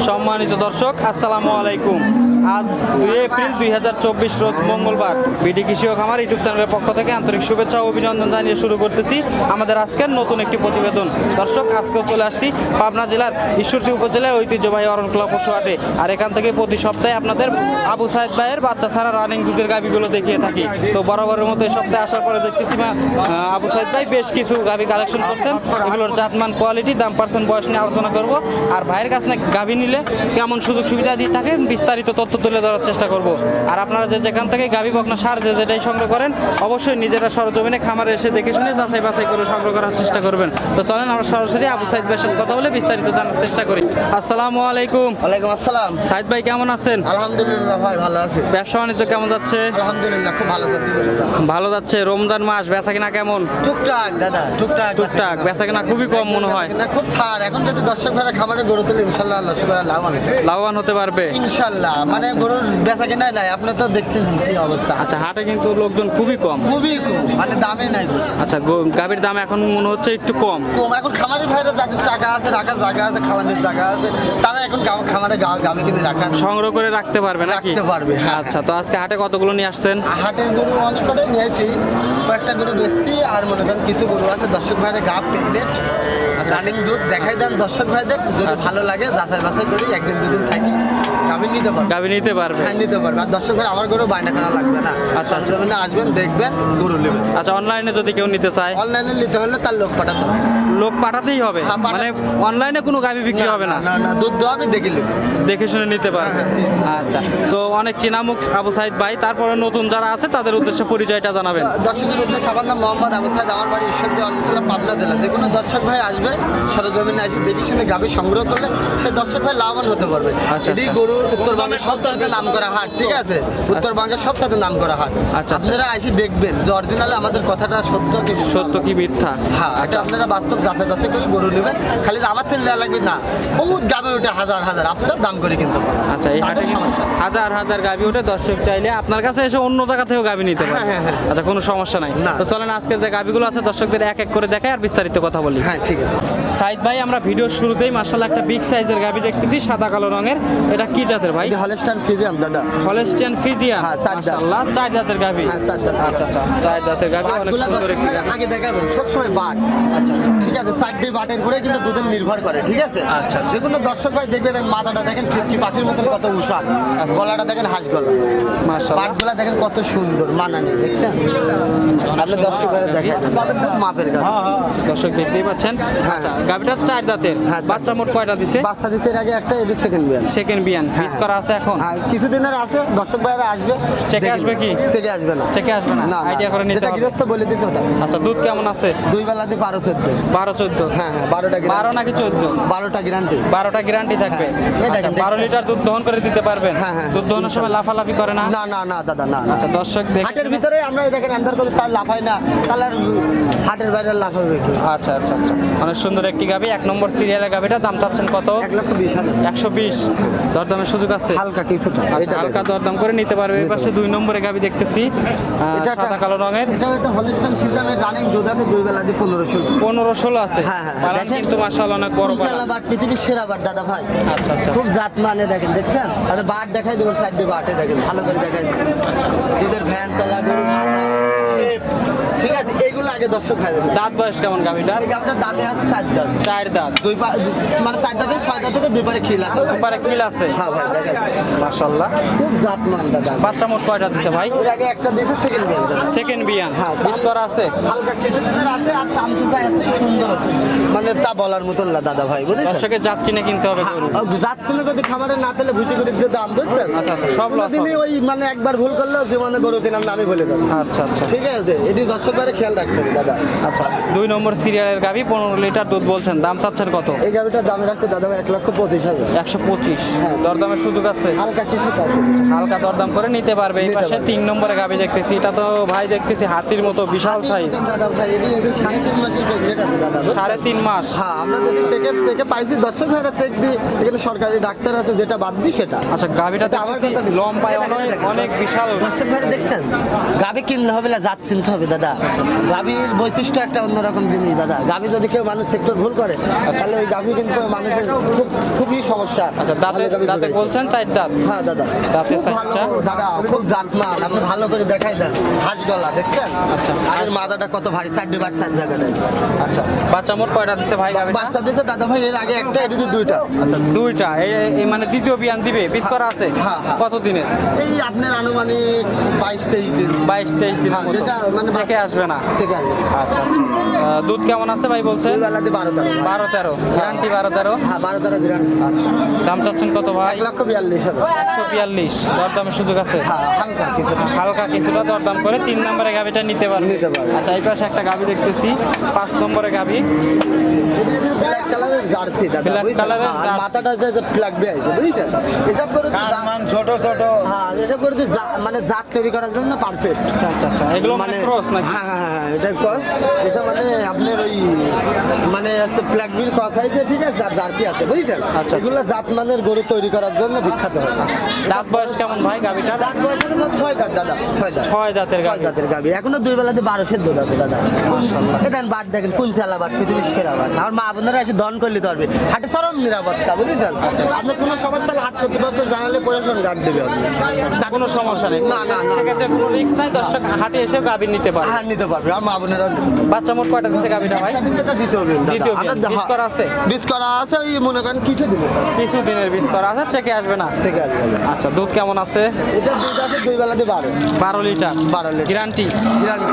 সম্মানিত দর্শক, আসসালামু আলাইকুম। আজ 2 এপ্রিল 2024 রোজ মঙ্গলবার। বিডি কৃষি ও খামার ইউটিউব চ্যানেলের পক্ষ থেকে আন্তরিক শুভেচ্ছা ও অভিনন্দন জানিয়ে শুরু করতেছি আমাদের আজকের নতুন একটি প্রতিবেদন। দর্শক, আজকেও চলে আসছি পাবনা জেলার ঈশ্বরদী উপজেলার ঐতিহ্যবাহী অরণখোলা পশু হাটে। আর এখান থেকে প্রতি সপ্তাহে আপনাদের আবু সাইদ ভাইয়ের বাচ্চা ছাড়া রানিং দুধের গাভীগুলো দেখিয়ে থাকি। তো বরাবরের মতো এই সপ্তাহে আসার পরে দেখতেছি আবু সাইদ ভাই বেশ কিছু গাভী কালেকশন করছেন। এগুলোর জাতমান, কোয়ালিটি, দাম, পার্সেন্ট, বয়স নিয়ে আলোচনা করব। আর ভাইয়ের কাছে গাভী নিলে কেমন সুযোগ সুবিধা দিয়ে থাকে বিস্তারিত তথ্য তুলে ধরার চেষ্টা করব। আর আপনারা যেখান থেকে গাভী বকনা সার যেটাই সংগ্রহ করেন অবশ্যই নিজেরা সরজমিনে খামারে এসে দেখে শুনে যাচাই বাছাই করে সংগ্রহ করার চেষ্টা করবেন। তো চলেন আমরা সরাসরি আবু সাইদ ভাইয়ের সাথে কথা বলে বিস্তারিত জানার চেষ্টা করি। আসসালামু আলাইকুম। ওয়ালাইকুম আসসালাম। সাইদ ভাই কেমন আছেন? আলহামদুলিল্লাহ ভাই, ভালো আছি। ব্যবসা বাণিজ্য কেমন যাচ্ছে? আলহামদুলিল্লাহ খুব ভালো যাচ্ছে দাদা। ভালো যাচ্ছে। রমজান মাস, বেচা কিনা কেমন? টুকটাক দাদা, টুকটাক। বেচা কিনা খুবই কম মনে হয়। না, খুব সার। এখন যদি দর্শক ভাইরা খামারে গরু তুলে ইনশাআল্লাহ আল্লাহ সুবহানাহু লাভবান হবে। লাভবান হতে পারবে ইনশাআল্লাহ। মানে গরুর বেচা কিনা নাই, আপনি তো দেখতেছেন কি অবস্থা। আচ্ছা, হাটে কিন্তু লোকজন খুবই কম। খুবই কম, মানে দামে নাই গরু। আচ্ছা, গাভীর দাম এখন মনে হচ্ছে একটু কম। এখন খামারের ভাইরা যাদের টাকা আছে, রাখার জায়গা আছে, খাওয়ানোর জায়গা আছে, তারা এখন খামারে গাভী কিনে রাখার সংগ্রহ করে রাখতে পারবে নাকি? রাখতে পারবে, হ্যাঁ। আচ্ছা, তো আজকে হাটে কতগুলো নিয়ে আসছেন? হাটের গরু অনেক করে নিয়েছি, কয়েকটা গরু বেশি। আর মনে করেন কিছু গরু আছে দর্শক ভাইরা গা প্রেগনেন্ট, রানিং দুধ দেখাই দেন দর্শক ভাইদের। যদি ভালো লাগে যাচাই বাছাই করি, একদিন দুদিন থাকি গাভী নিতে পারবে। গাভী নিতে পারবে? হ্যাঁ, নিতে পারবে। আর দর্শক ভাই আমার গরু বায়না করা লাগবে না। আচ্ছা, সরজমিনে আসবেন, দেখবেন, গরু নেবেন। আচ্ছা, অনলাইনে যদি কেউ নিতে চায়? অনলাইনে নিতে হলে তার লোক পাঠাতে হবে। লোক পাঠাতেই হবে? হ্যাঁ, মানে অনলাইনে কোনো গাভী বিক্রি হবে না? না, দুধ দেওয়া আমি দেখে নেব, দেখে শুনে নিতে পারবে? হ্যাঁ, জি, জি। আচ্ছা, তো অনেক চেনা মুখ আবু সাইদ ভাই, তারপরে নতুন যারা আছে তাদের উদ্দেশ্যে পরিচয়টা জানাবেন। দর্শকের উদ্দেশ্যে আমার নাম মোহাম্মদ আবু সাইদ, আমার বাড়ি ঈশ্বরদী অরণখোলা, পাবনা জেলা। যে কোনো দর্শক ভাই আসবে, সরজমিনে এসে দেখে শুনে গাভী সংগ্রহ করলে সেই দর্শক ভাই লাভবান হতে পারবে। আচ্ছা, এটি গরু উত্তরবঙ্গের সবচেয়ে নাম করা হাট, ঠিক আছে? উত্তরবঙ্গের সবচেয়ে নাম করা হাট। আচ্ছা, আপনারা এসে দেখবেন যে অরিজিনালে আমাদের কথাটা সত্য কি মিথ্যা। হ্যাঁ, এটা আপনারা বাস্তব যাচাই বাছাই করে গরু নেবেন। খালি আমার থেকে নেওয়া লাগবে না, বহুত গাভী ওঠে হাজার হাজার, আপনারা দাম করে কিনতে পারেন। আচ্ছা, এই হাটে সমস্যা হাজার হাজার গাভী ওঠে। দর্শক চাইলে আপনার কাছে এসে অন্য জায়গা থেকেও গাভী নিতে পারে। হ্যাঁ। আচ্ছা, কোনো সমস্যা নাই। না। তো চলেন আজকে যে গাভীগুলো আছে দর্শকদের এক এক করে দেখাই আর বিস্তারিত কথা বলি। হ্যাঁ, ঠিক আছে। সাইদ ভাই, আমরা ভিডিওর শুরুতেই মাশাআল্লাহ একটা বিগ সাইজের গাভী দেখতেছি, সাদা কালো রঙের। এটা কি জাতের ভাই? হলস্টাইন ফ্রিজিয়ান দাদা। Holstein Friesian. হ্যাঁ, চার দাঁত। মাশাআল্লাহ, চার জাতের গাভী। হ্যাঁ, চার দাঁত। আচ্ছা, চার জাতের গাভী, অনেক বাটগুলা সুন্দর দর্শক একটি ভাইরা গাভী। আগে দেখাবেন সবসময় বাট। আচ্ছা, ঠিক আছে, চারটি বাটের উপরে কিন্তু দুধের নির্ভর করে, ঠিক আছে? আচ্ছা। যে কোনো দর্শক ভাই দেখবে, মাথাটা দেখেন ফিসকি পাখির মতন কত উষার, গলাটা দেখেন হাঁস গলা, মাশাআল্লাহ। বাটগুলা দেখেন কত সুন্দর মানানি, দেখছেন? আপনি দর্শক ভাইরা দেখেন খুব মাপের গাছ। দর্শক দেখতেই পাচ্ছেন। আচ্ছা, গাভীটা চার দাঁতের। হ্যাঁ, বাচ্চা মোট কয়টা দিছে? বাচ্চা দিচ্ছে এর আগে একটা, এটি সেকেন্ড বিয়ান। সেকেন্ড বিয়ান। হ্যাঁ। বীজ করা আছে এখন? আর কিছুদিনের আছে, দর্শক ভাইরা আসবে। চেকে দেখে আসবে কি? চেকে আসবে না। চেকে আসবে না? না, আইডিয়া করে নিতে যেটা হবে। গৃহস্থ বলে দিচ্ছে ওটা। আচ্ছা, দুধ কেমন আছে? 2 বেলা দিয়ে 12-14। 12-14? হ্যাঁ, 12টা 12 নাকি 14? 12টা গ্যারান্টি। 12টা গ্যারান্টি থাকবে। হ্যাঁ, আচ্ছা, দেখেন, 12 লিটার দুধ দহন করে দিতে পারবেন? হ্যাঁ, হ্যাঁ। দুধ দহনের সময় লাফালাফি করে না? না দাদা, না। আচ্ছা, দর্শক দেখে হাটের ভিতরে আমরা দেখেন আন্দার করতে তার লাফাই না, তাহলে আর হাটের বাইরে লাফাবে কি? আচ্ছা, অনেক সুন্দর একটি গাভী, 1 নম্বর সিরিয়ালের গাভীটা। দাম চাচ্ছেন কত? 1,20,000। 120। দরদামের সুযোগ আছে? হালকা কিছুটা। আচ্ছা, হালকা দরদাম করে নিতে পারবে। এই পাশে 2 নম্বরে গাভী দেখতেছি, সাদা কালো রঙের। এটা একটা হলস্টাইন ফ্রিজিয়ানের রানিং দুধ আছে, 2 বেলা দিয়ে 15-16। 15-16 আছে? হ্যাঁ। পালান দেখেন, কিন্তু মাশাআল্লাহ অনেক বড় পালান। ইনশাআল্লাহ বাট পৃথিবীর সেরা বাট দাদা ভাই। আচ্ছা। খুব জাত মানে দেখেন, দেখছেন? আর বাট দেখাই দেবেন, সাইড দিয়ে বাটে দেখেন, ভালো করে দেখাই দেবেন। দুধের ভ্যান তলা, গরু মাথা, শেপ, ঠিক আছে? এইগুলো আগে দর্শক খাই দেবেন। দাঁত বয়স কেমন গাভীটার? এই গাভীটার দাঁতে আছে 4 দাঁত। 4 দাঁত। মানে 4 দাঁতে 6 দাঁতে 2 পারে খিল আছে। উপরে খিল আছে? হ্যাঁ ভাই, দেখেন মাশাআল্লাহ। খুব জাত মান দাদা। বাচ্চা মোট কয়টা দিছে ভাই? এর আগে একটা দিয়েছে, সেকেন্ড বিয়ান। সেকেন্ড বিয়ান। হ্যাঁ, বীজ করা আছে? হালকা কিছুদিনের আছে। আর চামচুটা এতই সুন্দর, মানে তা বলার মতন না দাদা ভাই, বুঝেছেন? দর্শকের জাত চিনে কিনতে হবে গরু। যাচ্ছে না যদি খামারে না তেলে ভুসি করে যে দাম, বুঝছেন? আচ্ছা, সব লস তিনি ওই মানে একবার ভুল করলেও জীবনে গরু কেনার নামই বলে দেন। আচ্ছা। ঠিক আছে, এটি দর্শক ভাইরা খেয়াল রাখতে হবে দাদা। আচ্ছা, 2 নম্বর সিরিয়ালের গাভী, 15 লিটার দুধ বলছেন। দাম চাচ্ছেন কত? এই গাভিটার দাম রাখছে দাদা ভাই 1,25,000। 125। হ্যাঁ। দরদামের সুযোগ আছে? হালকা কিছু পাশে হালকা দরদাম করে নিতে পারবে। এই নিতে পাশে পারবে। 3 নম্বরে গাভী দেখতেছি। এটা তো ভাই দেখতেছি হাতির মতো বিশাল সাইজ। দাদা ভাই, এটি 3.5 মাসের প্রেগনেন্ট আছে দাদা, বুঝছেন? 3.5 মাস? হ্যাঁ, আমরা যদি চেকে পাইছি, দর্শক ভাইরা চেক দিই, এখানে সরকারি ডাক্তার আছে, যেটা বাদ দিই সেটা। আচ্ছা, গাভীটা এটা আমার দেখতেছি কথা বেশি। লম্বায় এটা দেখেন। অনেক বিশাল। দর্শক ভাইরা দেখছেন, গাভি কিনলে হবে না, জাত চিনতে হবে দাদা। গাভীর বৈশিষ্ট্য একটা অন্যরকম জিনিস দাদা। গাভী যদি কেউ মানুষ সেক্টর ভুল করে তাহলে ওই গাভী কিন্তু মানুষের খুবই সমস্যা। আচ্ছা, দাঁতে বলছেন 4 দাঁত? হ্যাঁ দাদা, দাঁতে খুব ভালো 4টা। দাদা, খুব জাতমান। আপনি ভালো করে দেখাই দেন, হাঁস গলা দেখছেন? আচ্ছা। আর মাথাটা কত ভারী, 4 বার 4 জায়গাটায়। আচ্ছা, বাচ্চা মোট কয়টা দিছে ভাই গাবিটা? বাচ্চা দিতে দাদা ভাই এর আগে একটা, এটা দিয়ে 2টা। আচ্ছা, 2টা। এই মানে দ্বিতীয় বিয়ান দিবে, বীজ করা আছে? হ্যাঁ, হ্যাঁ। কত দিনের? এই আপনার আনুমানিক 22-23 দিন। 22-23 দিনের হ্যাঁ, মতো। যেটা মানে থেকে আসবে না? থেকে আসবে। আচ্ছা, দুধ কেমন আছে ভাই বলছেন? দুই বেলাতে 12-13। 12-13 গ্যারান্টি? 12-13। হ্যাঁ, 12-13 বিরাট। আচ্ছা, দাম চাচ্ছেন কত ভাই? 1,42,000। 142। দরদামের সুযোগ আছে? হ্যাঁ, হালকা কিছু। হালকা কিছুটা দরদাম করে 3 নম্বরে গাবিটা নিতে পারবে। নিতে পারবে। আচ্ছা, এই পাশে একটা গাবি দেখতেছি, 5 নম্বরে গাবি। ব্ল্যাক কালারের জার্সি দাদা, Black বুঝছেন? কালারের হ্যাঁ, আর জার্সি। মাথাটা যে প্লাগ দিয়ে আছে, বুঝছেন? এসব করে তো ছোট ছোট হ্যাঁ, এসব করে তো মানে জাত তৈরি করার জন্য পারফেক্ট। আচ্ছা আচ্ছা আচ্ছা, এগুলো মানে ক্রস নাকি? হ্যাঁ হ্যাঁ হ্যাঁ, এটা ক্রস। এটা মানে আপনার ওই মানে আছে প্লাগ বিল কথা আছে, ঠিক আছে? আর জার্সি আছে, বুঝছেন? আচ্ছা। এগুলো জাত মানের গরু তৈরি করার জন্য বিখ্যাত হয়। দাঁত বয়স কেমন ভাই গাবিটার? দাঁত বয়স হলো 6 দাঁত দাদা, 6 দাঁত। 6 দাঁতের 6 গাবি। দাঁতের গাবি, এখনো 2 বেলাতে 12 দুধ আছে দাদা। মাশাআল্লাহ। এ দেন বাট দেখেন, কোন চালা বাট, পৃথিবীর সেরা বাট। আমার মা বোনেরা এসে দন করলে পারবে। হাটে চরম নিরাপত্তা, বুঝেছেন? আপনার কোনো সমস্যা হলে হাট কর্তৃপক্ষ জানালে প্রশাসন গার্ড দেবে আপনি। কোনো সমস্যা নেই। না, না, না। সেক্ষেত্রে কোনো রিস্ক নাই, দর্শক হাটে এসেও গাবি নিতে পারে। হ্যাঁ, নিতে পারবে। আর মা বোনেরা বাচ্চা মোট কয়টা দিছে গাবিটা ভাই? দ্বিতীয় বিল দাদা। দ্বিতীয় বিল। আমরা বীজ করা আছে? বীজ করা আছে, ওই মনে করেন কিছু দিবে। কিছু দিনের বীজ করা আছে, চেকে আসবে না? ঠিক আছে দাদা। আচ্ছা, দুধ কেমন আছে? এটা দুধ আছে 2 বেলাতে 12। 12 litre. 12 litre. Guarantee? Guarantee.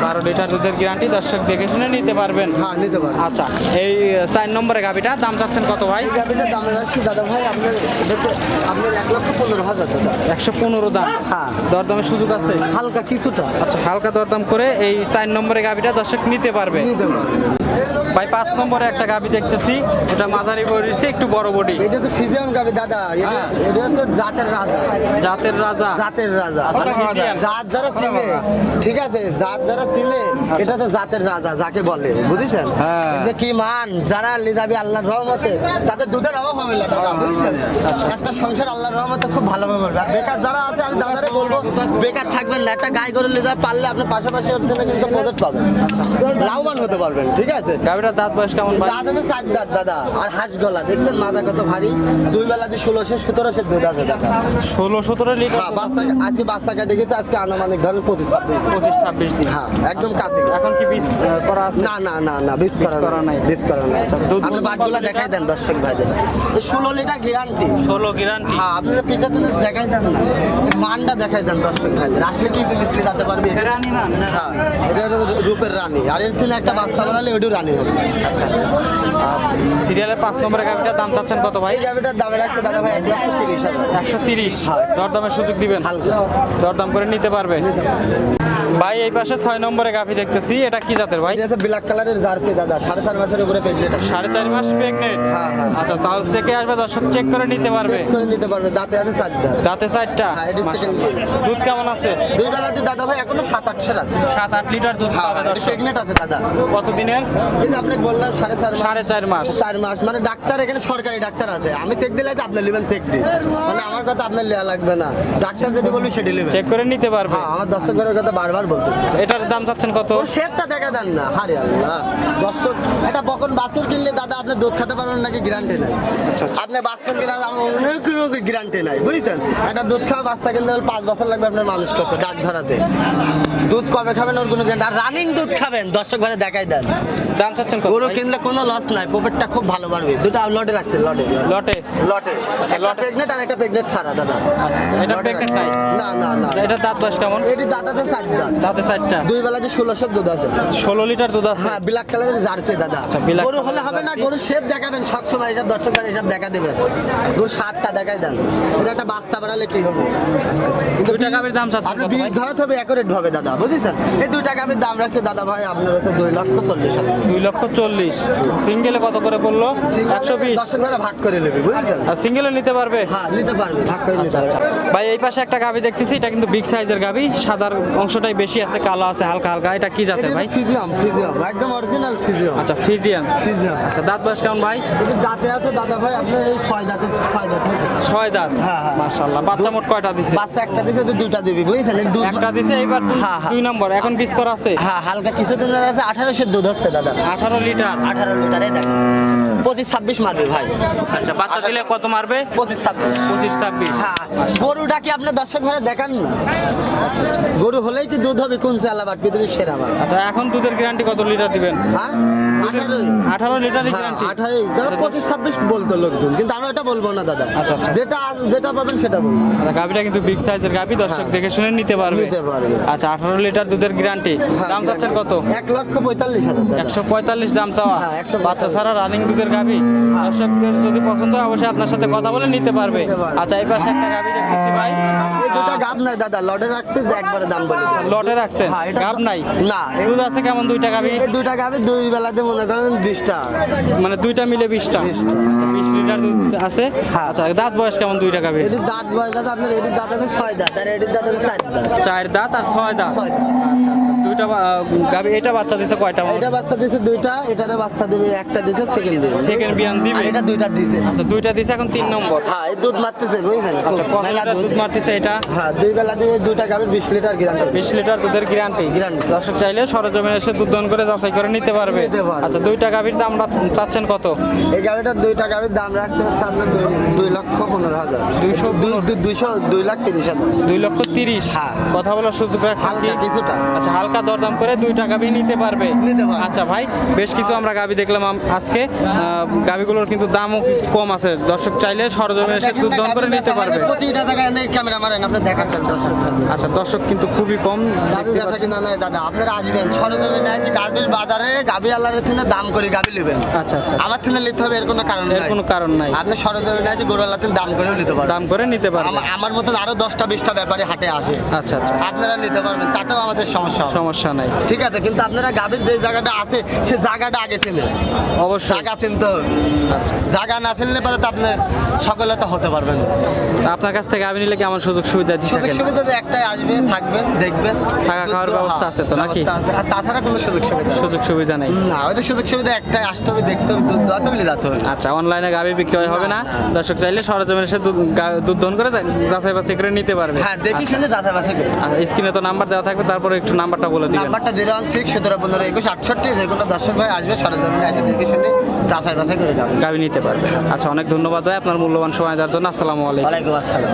12 litre দুধের গ্যারান্টি, দর্শক দেখে শুনে নিতে পারবেন। হ্যাঁ, নিতে পারবে। আচ্ছা, এই 4 নম্বরে গাবিটা দাম চাচ্ছেন কত ভাই? এই গাভিটার দাম রাখছি দাদা ভাই আপনার, এটাতে আপনার 1,15,000 টাকা। 115 দাম। হ্যাঁ। দরদামের সুযোগ আছে? হালকা কিছুটা আচ্ছা, হালকা দরদাম করে এই 4 নম্বরে গাবিটা দর্শক নিতে পারবে। নিতে পারবে। ভাই 5 নম্বরে একটা গাবি দেখতেছি, এটা মাঝারি বডি, একটু বড় বডি। এটা তো ফিজিয়াম গাভি দাদা। হ্যাঁ। এটা হচ্ছে জাতের রাজা। জাতের রাজা। জাতের রাজা। আচ্ছা, ফিজিয়ান। জাত যারা চিনে, ঠিক আছে? জাত যারা চিনে, এটা তো জাতের রাজা যাকে বলে, বুঝেছেন? হ্যাঁ। যে কি মান যারা লিদাবি আল্লাহর রহমতে, তাদের দুধের অভাব হবে না দাদা, বুঝেছেন? একটা সংসার আল্লাহর রহমতে খুব ভালোভাবে হবে। আর বেকার যারা আছে, আমি দাদারে বলবো বেকার থাকবেন না। একটা গাই গরু লিদা পারলে আপনি পাশাপাশি ওর জন্য কিন্তু প্রজেক্ট পাবেন, লাভবান হতে পারবেন, ঠিক আছে? গাবিটার দাঁত বয়স কেমন ভাই? দাঁত আছে 4 দাঁত দাদা। আর হাঁস গলা দেখছেন, মাথা কত ভারী। 2 বেলাতে 16-17 দুধ আছে দাদা। 16-17 লিটার। হ্যাঁ, বাচ্চা আজকে বাচ্চা কাটে গেছে, আজকে আনুমানিক ধরেন 25-26। 25-26 দিন। হ্যাঁ, একদম কাছে। এখন কি বীজ করা আছে? না না না না, বীজ করা নাই, বীজ করা নাই। আচ্ছা, দুধ আপনি বলছেন বাটগুলো কত লিটার? দেখাই দেন দর্শক ভাইদের। 16 লিটার গ্যারান্টি। 16 গ্যারান্টি। হ্যাঁ, আপনি পিতা তুমি দেখাই দেন না, মানটা দেখাই দেন দর্শক ভাইদের। আসলে কি জিনিস জানতে পারবে? রানী না? হ্যাঁ, এটা হলো রূপের রানী। আর এর থেকে একটা বাচ্চা বানালে ওইটাও রানী হবে। আচ্ছা আচ্ছা। সিরিয়ালের 5 নম্বরে গাবিটার দাম চাচ্ছেন কত ভাই? এই গাভিটার দামে রাখছে দাদা ভাই 1,30,000। 130। দরদামের সুযোগ দিবেন? হালকা। দরদাম করে নিতে পারবে। ভাই এই পাশে 6 নম্বরে গাভি দেখতেছি, এটা কি জাতের ভাই? এটা হচ্ছে ব্ল্যাক কালারের জার্সি দাদা, 4.5 মাসের উপরে প্রেগনেন্ট। 4.5 মাস প্রেগনেন্ট। হ্যাঁ, হ্যাঁ। আচ্ছা, তাহলে চেকে আসবে, দর্শক চেক করে নিতে পারবে। চেক করে নিতে পারবে। দাঁতে আছে 4 দাঁত। দাঁতে 4টা। হ্যাঁ, এটা second game। দুধ কেমন আছে? 2 বেলাতে দাদা ভাই এখনো 7-8 আছে। 7-8 লিটার দুধ হ্যাঁ, পাবে দর্শক। প্রেগনেন্ট আছে দাদা। কত দিনের? এই যে আপনাকে বললাম 4.5 মাস। 4.5 মাস। 4 মাস মানে ডাক্তার এখানে সরকারি ডাক্তার আছে। আমি চেক দিলে তো আপনি নেবেন, চেক দিই। মানে আমার কথা আপনার লেয়া লাগবে না, ডাক্তার যেটা বলবি সেটা নেবেন। চেক করে নিতে পারবে। হ্যাঁ, আমার দর্শকের কথা বারবার বলতে। এটার দাম চাচ্ছেন কত? ওর শেপটা দেখা দেন না, হারে আল্লাহ। দর্শক একটা বকন বাছুর কিনলে দাদা আপনি দুধ খেতে পারবেন নাকি গ্যারান্টি নাই। আপনি বাচ্চা কিনে আমার অনেক গ্যারান্টি নাই, বুঝছেন? একটা দুধ খাওয়া বাচ্চা কিনতে হলে 5 বছর লাগবে আপনার মানুষ করতে, ডাক ধরাতে। দুধ কবে খাবেন ওর কোনো গ্যারান্টি। আর রানিং দুধ খাবেন, দর্শক ঘরে দেখাই দেন। দাম চাচ্ছেন কত গরু ভাই? কিনলে কোনো লস নাই, প্রফিটটা খুব ভালো বাড়বে। দুটো লটে রাখছে, লটে লটে। লটে একটা লটে। প্রেগনেন্ট আর একটা প্রেগনেন্ট ছাড়া দাদা। আচ্ছা আচ্ছা, এটা লটে প্রেগনেন্ট নাই? রাখছে। না না না, আচ্ছা, এটার দাঁত বয়স কেমন? এটি দাদাতে 4 দাঁত। দাঁতে 4টা। 2 বেলাতে 16 দুধ আছে। 16 লিটার দুধ আছে। হ্যাঁ, ব্ল্যাক কালারের জার্সি দাদা। আচ্ছা, black গরু হলে colour হবে না, জার্সি। গরু শেপ দেখাবেন সবসময়, এসব দর্শকরা এসব দেখা দেবেন। গরু 7টা দেখাই দেন। এটা একটা বাচ্চা বানালে কি হবে? কিন্তু 2টা গাভীর দাম চাচ্ছেন আপনি কত বীজ ভাই? ধরাতে হবে অ্যাকুরেট ভাবে দাদা, বুঝেছেন? এই 2টা গাভীর দাম রাখছে দাদা ভাই আপনার হচ্ছে 2,40,000। 2,40,000। সিঙ্গেলে কত করে পড়লো? 120। দর্শকরা ভাগ করে নেবে, বুঝেছেন? আর সিঙ্গেলে নিতে পারবে? হ্যাঁ, নিতে পারবে, ভাগ করে নিতে আচ্ছা পারবে। ভাই এই পাশে একটা গাভি দেখতেছি, এটা কিন্তু বিগ সাইজের গাভি, সাদার অংশটাই বেশি আছে, কালো আছে হালকা হালকা। এটা কি জাতের ভাই? ফিজিয়াম, ফিজিয়াম একদম অরিজিনাল ফিজিয়াম। আচ্ছা, ফিজিয়ান। ফিজিয়াম। আচ্ছা, দাঁত বয়স কেমন ভাই? এটা দাঁতে আছে দাদা ভাই আপনার এই 6 দাঁতে 6 দাঁত আছে। 6 6 দাঁত। হ্যাঁ, হ্যাঁ। মাশাআল্লাহ। বাচ্চা মোট কয়টা দিছে? বাচ্চা একটা দিছে তো দুইটা দিবি বুঝছেন দুধ একটা দিছে, এইবার হ্যাঁ, হ্যাঁ। 2 নম্বর। এখন বীজ করা আছে হ্যাঁ হালকা কিছু দিনের আছে 1800 দুধ হচ্ছে দাদা 18 লিটার। 18 লিটারে দেখ 25-26 মারবে ভাই আচ্ছা, বাচ্চা দিলে কত মারবে? 25-26 25-26। হ্যাঁ গরুটা কি আপনার দর্শক ঘরে দেখান না গরু হলেই কি দুধ হবে কোন চালাবার পৃথিবীর সেরা বার আচ্ছা, এখন দুধের গ্যারান্টি কত লিটার দিবেন? হ্যাঁ 18 লিটারই হ্যাঁ গ্যারান্টি। 18 দাদা 25-26 বলতো লোকজন কিন্তু আমরা এটা বলবো না দাদা আচ্ছা, আচ্ছা। যেটা পাবেন সেটা বলবো আচ্ছা, গাভিটা কিন্তু বিগ সাইজের গাভি, দর্শক হ্যাঁ। দেখে শুনে নিতে পারবে। নিতে পারবে। আচ্ছা, 18 লিটার দুধের গ্যারান্টি। হ্যাঁ, দাম চাচ্ছেন কত? 1,45,000 দাদা 145 দাম চাওয়া। হ্যাঁ, 145 বাচ্চা ছাড়া রানিং দুধের গাভি। দর্শকদের যদি পছন্দ হয় অবশ্যই আপনার সাথে কথা বলে নিতে পারবে। নিতে পারবে। আচ্ছা, এই পাশে একটা গাভি দেখতেছি ভাই। এই দুটো গাব নাই দাদা লটে রাখছে একবারে দাম বলেছে লটে রাখছেন? হ্যাঁ, এটা গাব নাই? না দুধ আছে কেমন দুইটা গাভি? এই দুইটা গাবে দুই বেলাতে মনে করেন 20টা মানে দুইটা মিলে 20টা। 20টা। আচ্ছা, 20 লিটার দুধ আছে। হ্যাঁ। আচ্ছা, দাঁত বয়স কেমন দুইটা গাভি? এটির দাঁত বয়স আছে আপনার এটির দাঁত আছে 6 দাঁত আর এটির দাঁত আছে 4 দাঁত 4 দাঁত আর 6 দাঁত। 6 দাঁত আচ্ছা, আচ্ছা। দুইটা গাভি। এটা বাচ্চা দিছে কয়টা? এটা বাচ্চা দিছে দুইটা এটারে বাচ্চা দিবে একটা দিছে সেকেন্ড দিবে সেকেন্ড বিয়ান দিবে। আর এটা দুইটা দিছে আচ্ছা, দুইটা দিছে, এখন 3 নম্বর। হ্যাঁ এই দুধ মারতেছে বুঝছেন আচ্ছা, কত মেলা লিটার দুধ মারতেছে এটা? হ্যাঁ দুই বেলা দিয়ে দুইটা গাবে 20 লিটার গ্যারান্টি 20 লিটার দুধের গ্যারান্টি। Guarantee। দর্শক চাইলে সরজমিনে এসে দুধ দহন করে যাচাই করে নিতে পারবে। নিতে পারবে। আচ্ছা, দুইটা গাভীর দাম চাচ্ছেন কত? এই গাবিটার দুইটা গাবির দাম রাখছে হচ্ছে আপনার 2,15,000 2,30,000 2 লক্ষ 30। হ্যাঁ। কথা বলার সুযোগ রাখছেন কি? হালকা কিছুটা। আচ্ছা, হালকা দরদাম করে দুইটা গাভী নিতে পারবে। নিতে পারবে। আচ্ছা ভাই, বেশ কিছু আমরা গাভী দেখলাম আজকে। গাভীগুলোর কিন্তু দামও কম আছে। দর্শক চাইলে সরজমিনে এসে দুধ দহন করে নিতে পারবে। প্রতিটা জায়গায় এনে ক্যামেরা মারেন আপনি দেখাচ্ছেন দর্শক আচ্ছা, দর্শক কিন্তু খুবই কম গাবি দেখতে বেচা পাচ্ছেন। কিনা নাই দাদা আপনারা আসবেন সরজমিনে এসে গাবির বাজারে গাবি আল্লাহর থেকে দাম করে গাবি নেবেন আচ্ছা, আচ্ছা। আমার থেকে নিতে হবে এর কোনো কারণ এর নাই কোনো কারণ নাই। আপনি সরজমিনে এসে গরু আল্লাহ দাম করেও নিতে পারবেন দাম করে নিতে পারবে। আমার মতন আরো 10টা-20টা ব্যাপারে হাটে আসে আচ্ছা, আচ্ছা। আপনারা নিতে পারবেন তাতেও আমাদের সমস্যা হবে না। সমস্যা নাই। ঠিক আছে কিন্তু আপনারা গাবির যে জায়গাটা আছে সে জায়গাটা আগে চেনে অবশ্যই। জায়গা চিনতে হবে আচ্ছা। জায়গা না চিনলে পরে তো আপনি সকলে তো হতে পারবেন না। তা আপনার কাছ থেকে গাভী নিলে কেমন সুযোগ সুবিধা দিয়ে সুযোগ থাকেন? সুবিধা তো একটাই আসবে থাকবেন দেখবেন থাকা খাওয়ার দুধ- ব্যবস্থা আছে তো নাকি? ব্যবস্থা আছে। আর তাছাড়া কোনো সুযোগ সুবিধা নেই। সুযোগ সুবিধা নেই। না ওদের সুযোগ সুবিধা একটাই আসতে হবে দেখতে হবে দুধ দোয়াতে বলে যেতে হবে আচ্ছা, অনলাইনে গাভী বিক্রয় হবে না। দর্শক চাইলে সরজমিনে এসে দুধ দহন করে যাচাই বাছাই করে নিতে পারবে। হ্যাঁ দেখি শুনে যাচাই বাছাই করে আচ্ছা, স্ক্রিনে তো নাম্বার দেওয়া থাকবে, তারপরে একটু নাম্বারটা বলে দিবেন। নাম্বারটা 016-17-15-21-68 যে কোনো দর্শক ভাই আসবে সরজমিনে এসে দেখে শুনে যাচাই বাছাই করে যাবে গাভী নিতে পারবে। আচ্ছা, অনেক ধন্যবাদ ভাই আপনার মূল্যবান সময় দেওয়ার জন্য। আসসালামু আলাইকুম। ওয়ালাইকুম আসসালাম